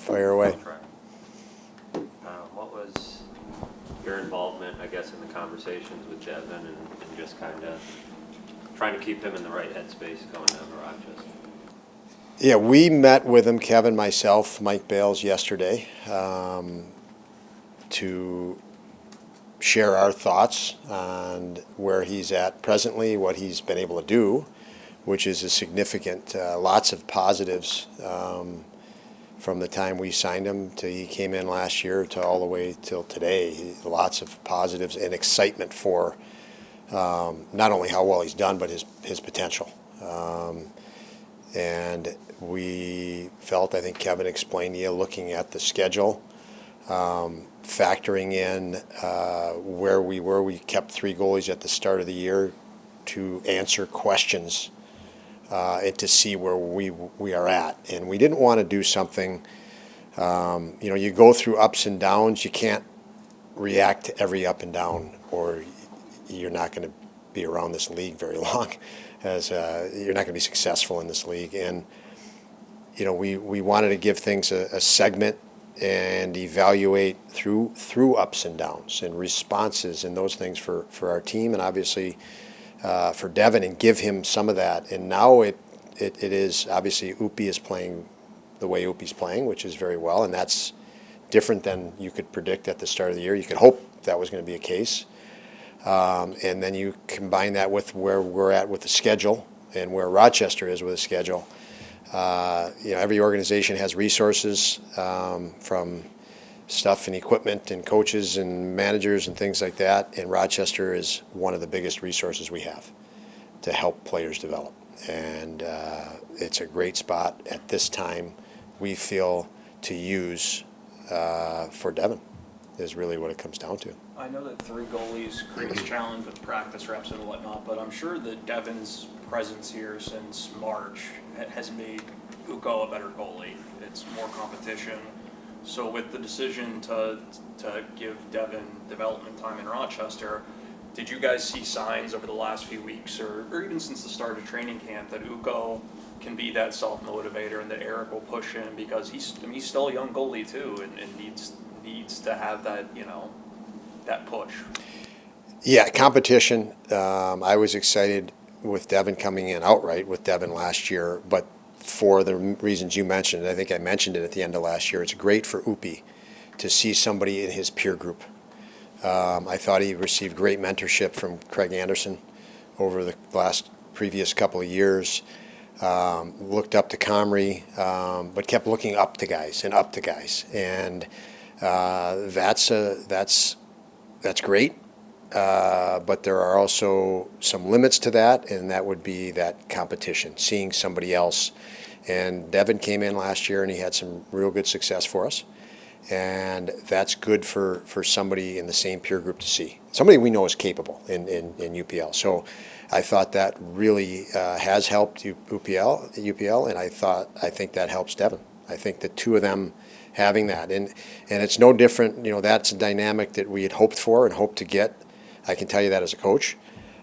Fire away. What was your involvement, I guess, in the conversations with Devon and just kind of trying to keep him in the right headspace going down to Rochester? Yeah, we met with him, Kevin, myself, Mike Bales, yesterday to share our thoughts on where he's at presently, what he's been able to do, which is a significant, lots of positives from the time we signed him to he came in last year to all the way till today. Lots of positives and excitement for not only how well he's done, but his potential. And we felt, I think Kevin explained to you, looking at the schedule, factoring in where we were. We kept 3 goalies at the start of the year to answer questions and to see where we are at. And we didn't want to do something, you go through ups and downs. You can't react to every up and down, or you're not going to be around this league very long, as you're not going to be successful in this league. And we wanted to give things a segment and evaluate through ups and downs and responses and those things for our team, and obviously for Devon, and give him some of that. And now it is obviously Upi is playing the way Upi's playing, which is very well, and that's different than you could predict at the start of the year. You could hope that was going to be a case. And then you combine that with where we're at with the schedule and where Rochester is with the schedule. Every organization has resources from stuff and equipment and coaches and managers and things like that, and Rochester is one of the biggest resources we have to help players develop. And it's a great spot at this time, we feel, to use for Devon, is really what it comes down to. I know that 3 goalies creates challenge with practice reps and whatnot, but I'm sure that Devon's presence here since March has made Ukko a better goalie. It's more competition. So with the decision to give Devon development time in Rochester, did you guys see signs over the last few weeks or even since the start of training camp that Ukko can be that self-motivator and that Eric will push him, because he's still a young goalie too and needs to have that, that push? Yeah, competition. I was excited with Devon coming in outright with Devon last year, but for the reasons you mentioned, I think I mentioned it at the end of last year, it's great for Upi to see somebody in his peer group. I thought he received great mentorship from Craig Anderson over the previous couple of years. Looked up to Comrie, but kept looking up to guys. And that's great. But there are also some limits to that, and that would be that competition, seeing somebody else. And Devon came in last year, and he had some real good success for us. And that's good for somebody in the same peer group to see. Somebody we know is capable in UPL. So I thought that really has helped UPL, and I think that helps Devon. I think the two of them having that. And it's no different, that's a dynamic that we had hoped for and hoped to get. I can tell you that as a coach,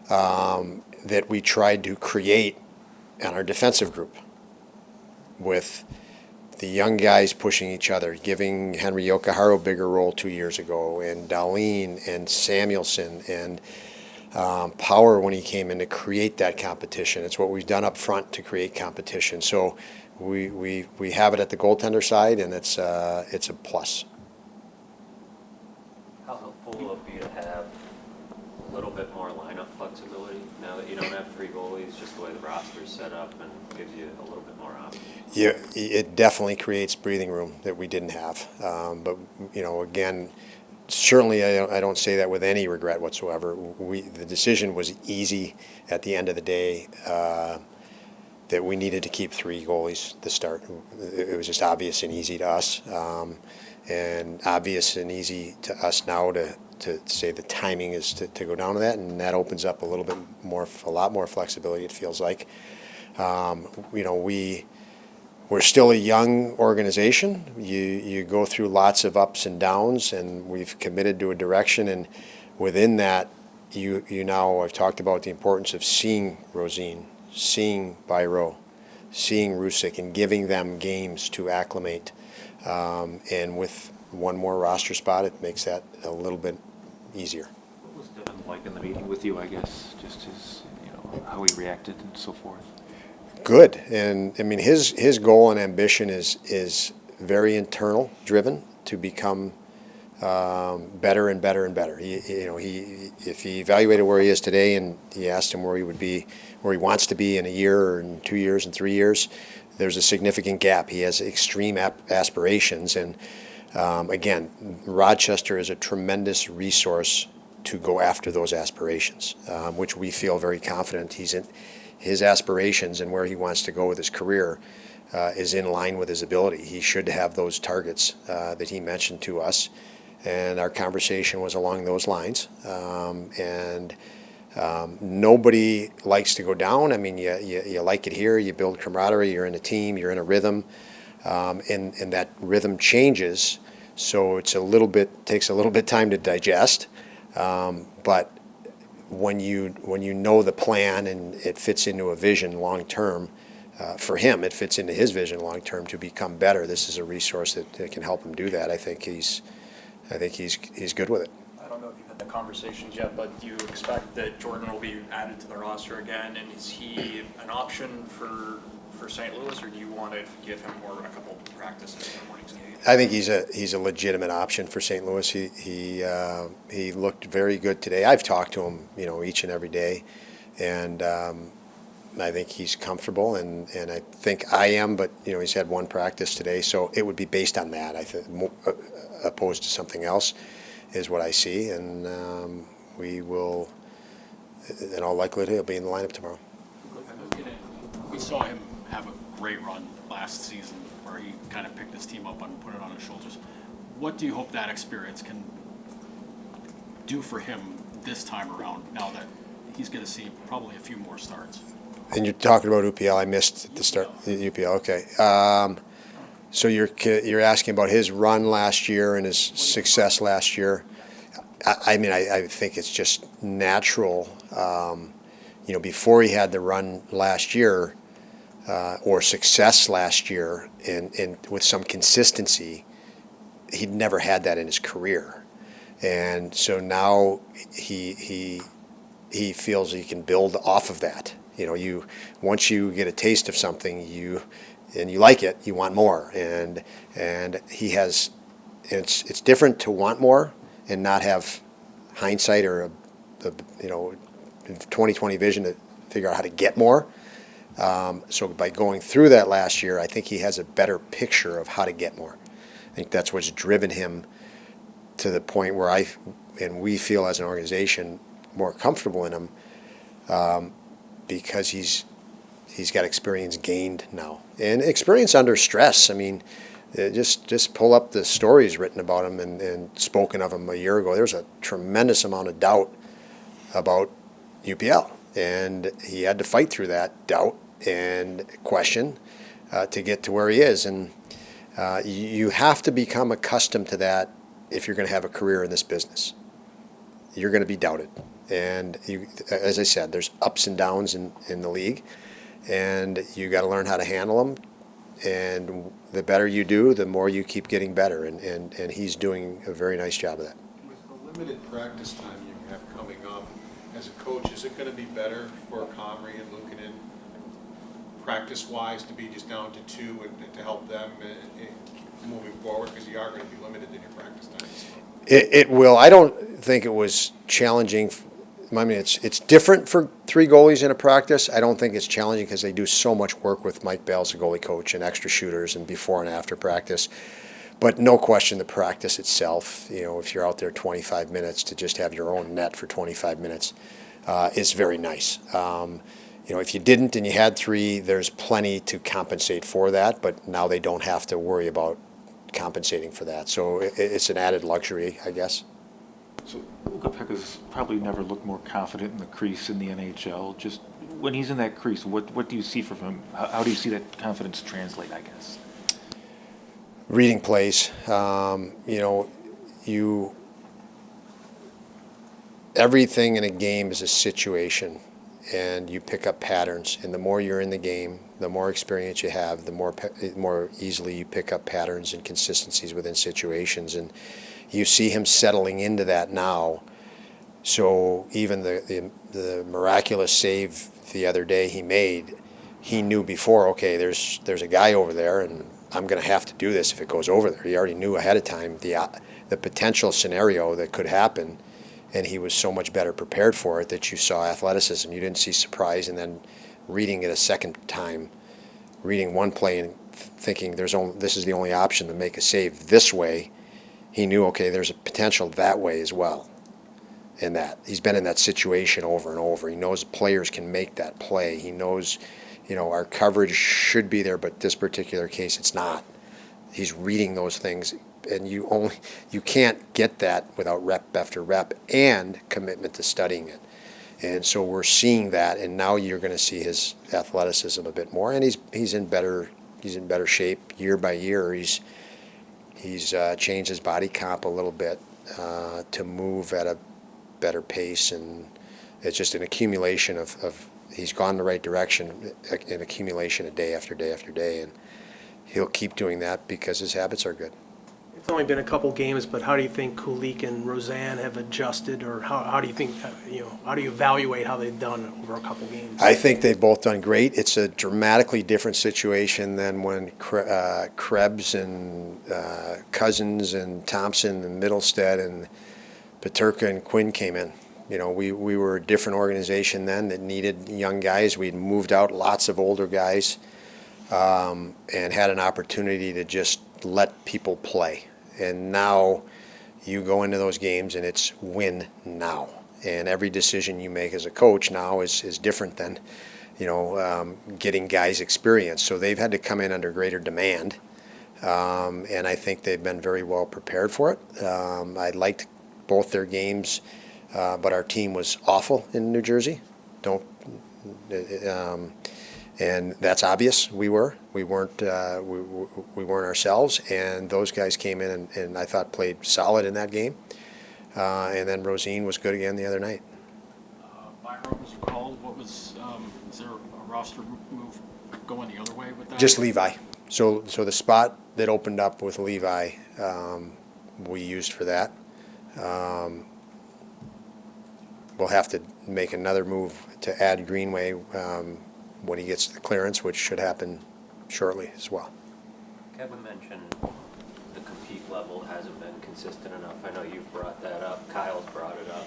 that we tried to create on our defensive group with the young guys pushing each other, giving Henry Yokohara a bigger role 2 years ago, and Dahlin and Samuelson and Power when he came in to create that competition. It's what we've done up front to create competition. So we have it at the goaltender side, and it's a plus. How helpful will it be to have a little bit more lineup flexibility now that you don't have 3 goalies, just the way the roster is set up, and gives you a little bit more options? Yeah, it definitely creates breathing room that we didn't have. But again, certainly I don't say that with any regret whatsoever. The decision was easy at the end of the day, that we needed to keep 3 goalies to start. It was just obvious and easy to us, and obvious and easy to us now to say the timing is to go down to that, and that opens up a lot more flexibility, it feels like. We're still a young organization. You go through lots of ups and downs, and we've committed to a direction, and within that, I've talked about the importance of seeing Rosine, seeing Byro, seeing Rusick, and giving them games to acclimate. And with one more roster spot, it makes that a little bit easier. What was Devon like in the meeting with you, I guess, just his, how he reacted and so forth? Good, and I mean his goal and ambition is very internal driven to become better and better and better. If he evaluated where he is today and he asked him where he would be, where he wants to be in a year or in 2 years and 3 years, there's a significant gap. He has extreme aspirations, and again, Rochester is a tremendous resource to go after those aspirations, which we feel very confident he's in. His aspirations and where he wants to go with his career is in line with his ability. He should have those targets that he mentioned to us, and our conversation was along those lines. Nobody likes to go down. I mean, you like it here. You build camaraderie. You're in a team. You're in a rhythm, and that rhythm changes. So takes a little bit time to digest, but when you know the plan and it fits into a vision long term, for him it fits into his vision long term to become better. This is a resource that can help him do that. I think he's good with it. I don't know if you've had the conversations yet, but do you expect that Jordan will be added to the roster again? And is he an option for St. Louis, or do you want to give him a couple practices in the morning skate? I think he's a legitimate option for St. Louis. He looked very good today. I've talked to him, each and every day, and I think he's comfortable, and I think I am. But he's had one practice today, so it would be based on that. I think opposed to something else is what I see, and we will, in all likelihood, he'll be in the lineup tomorrow. We saw him have a great run last season where he kind of picked his team up and put it on his shoulders. What do you hope that experience can do for him this time around, now that he's going to see probably a few more starts? And you're talking about UPL. I missed the start. UPL, okay. So you're asking about his run last year and his success last year. I mean, I think it's just natural. Before he had the run last year, or success last year, and with some consistency, he'd never had that in his career, and so now he feels he can build off of that. Once you get a taste of something, and you like it, you want more, and he has. It's different to want more and not have hindsight or a 20/20 vision to figure out how to get more. So by going through that last year, I think he has a better picture of how to get more. I think that's what's driven him to the point where we feel as an organization more comfortable in him, because he's got experience gained now, and experience under stress. I mean, just pull up the stories written about him and spoken of him a year ago. There's a tremendous amount of doubt about UPL, and he had to fight through that doubt and question to get to where he is. And you have to become accustomed to that if you're going to have a career in this business. You're going to be doubted, and as I said, there's ups and downs in the league, and you got to learn how to handle them. And the better you do, the more you keep getting better, and he's doing a very nice job of that. With the limited practice time you have coming up, as a coach, is it going to be better for Comrie and Luukkonen, practice-wise, to be just down to 2 and to help them moving forward, because you are going to be limited in your practice time? It will. I don't think it was challenging. I mean, it's different for 3 goalies in a practice. I don't think it's challenging because they do so much work with Mike Bell's a goalie coach and extra shooters and before and after practice. But no question, the practice itself, if you're out there 25 minutes, to just have your own net for 25 minutes is very nice. If you didn't and you had 3, there's plenty to compensate for that, but now they don't have to worry about compensating for that. So it's an added luxury, I guess. So Luukkonen probably never looked more confident in the crease in the NHL. Just when he's in that crease, what do you see from him? How do you see that confidence translate, I guess? Reading plays. Everything in a game is a situation, and you pick up patterns. And the more you're in the game, the more experience you have, the more easily you pick up patterns and consistencies within situations. And you see him settling into that now. So even the miraculous save the other day he made, he knew before, okay, there's a guy over there, and I'm going to have to do this if it goes over there. He already knew ahead of time the potential scenario that could happen, and he was so much better prepared for it that you saw athleticism. You didn't see surprise, and then reading it a second time, reading one play and thinking this is the only option to make a save this way, he knew, okay, there's a potential that way as well. In that he's been in that situation over and over. He knows players can make that play. He knows, our coverage should be there, but this particular case it's not. He's reading those things, and you can't get that without rep after rep and commitment to studying it. And so we're seeing that, and now you're going to see his athleticism a bit more, and he's in better shape year by year. He's changed his body comp a little bit to move at a better pace, and it's just an accumulation of he's gone the right direction, an accumulation of day after day after day, and he'll keep doing that because his habits are good. It's only been a couple games, but how do you think Kulik and Roseanne have adjusted, or how do you think, how do you evaluate how they've done over a couple games? I think they've both done great. It's a dramatically different situation than when Krebs and Cousins and Thompson and Middlestead and Peterka and Quinn came in. We were a different organization then that needed young guys. We'd moved out lots of older guys and had an opportunity to just let people play. And now you go into those games and it's win now. And every decision you make as a coach now is different than, getting guys experience. So they've had to come in under greater demand. And I think they've been very well prepared for it. I liked both their games, but our team was awful in New Jersey. And that's obvious. We weren't ourselves, and those guys came in and I thought played solid in that game. And then Rosine was good again the other night. Byron was called. What was, is there a roster move going the other way with that? Just Levi. So the spot that opened up with Levi, we used for that. We'll have to make another move to add Greenway when he gets the clearance, which should happen shortly as well. Kevin mentioned the compete level hasn't been consistent enough. I know you've brought that up. Kyle's brought it up.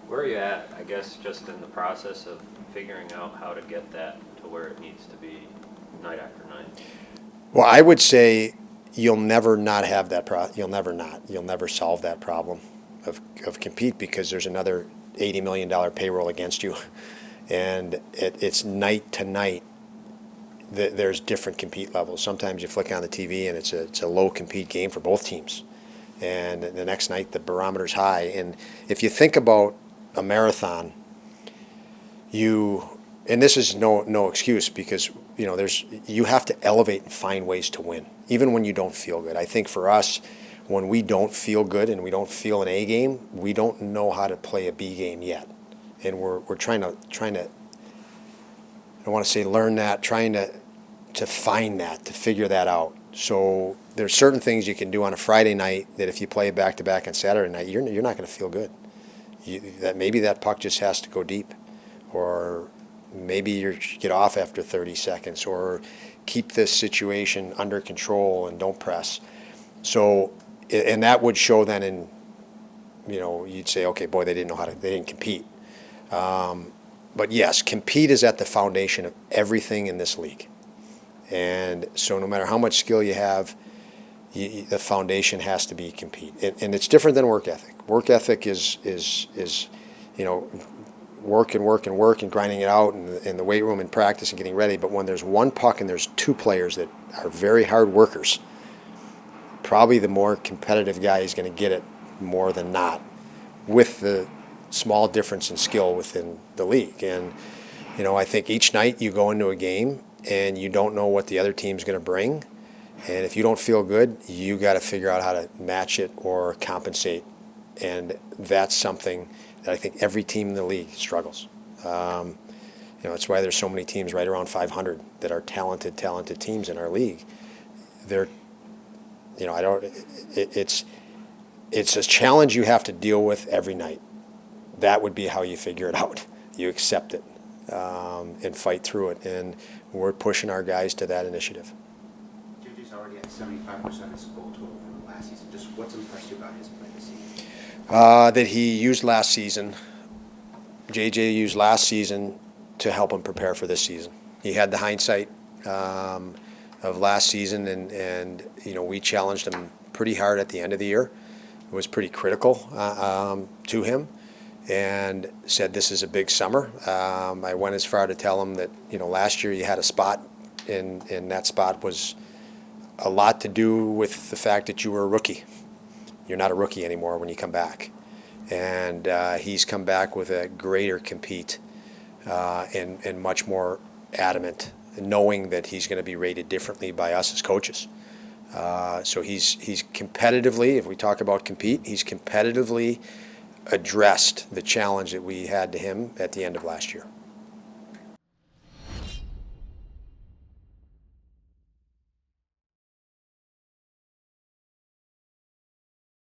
Where are you at, I guess, just in the process of figuring out how to get that to where it needs to be night after night? Well, I would say you'll never not have that You'll never solve that problem of compete, because there's another $80 million payroll against you. And it's night to night. There's different compete levels. Sometimes you flick on the TV and it's a low compete game for both teams. And the next night the barometer's high. And if you think about a marathon, and this is no excuse, because you have to elevate and find ways to win, even when you don't feel good. I think for us, when we don't feel good and we don't feel an A game, we don't know how to play a B game yet. And we're trying to I don't want to say learn that, trying to find that, to figure that out. So there's certain things you can do on a Friday night that if you play back to back on Saturday night, you're not going to feel good. Maybe that puck just has to go deep, or maybe you get off after 30 seconds, or keep this situation under control and don't press. So, and that would show then in, you'd say, okay, boy, they didn't compete. But yes, compete is at the foundation of everything in this league. And so no matter how much skill you have, the foundation has to be compete. And it's different than work ethic. Work ethic is work and grinding it out in the weight room and practice and getting ready. But when there's one puck and there's two players that are very hard workers, probably the more competitive guy is going to get it more than not, with the small difference in skill within the league. And I think each night you go into a game and you don't know what the other team's going to bring, and if you don't feel good, you got to figure out how to match it or compensate. And that's something that I think every team in the league struggles. It's why there's so many teams right around 500 that are talented teams in our league. They're, it's a challenge you have to deal with every night. That would be how you figure it out. You accept it and fight through it, and we're pushing our guys to that initiative. JJ's already at 75% of his goal total from last season. Just what's impressed you about his play this season? That he used last season. JJ used last season to help him prepare for this season. He had the hindsight of last season, and we challenged him pretty hard at the end of the year. It was pretty critical to him, and said this is a big summer. I went as far to tell him that last year you had a spot, and that spot was a lot to do with the fact that you were a rookie. You're not a rookie anymore when you come back, and he's come back with a greater compete and much more adamant, knowing that he's going to be rated differently by us as coaches. So he's competitively, if we talk about compete, he's competitively addressed the challenge that we had to him at the end of last year.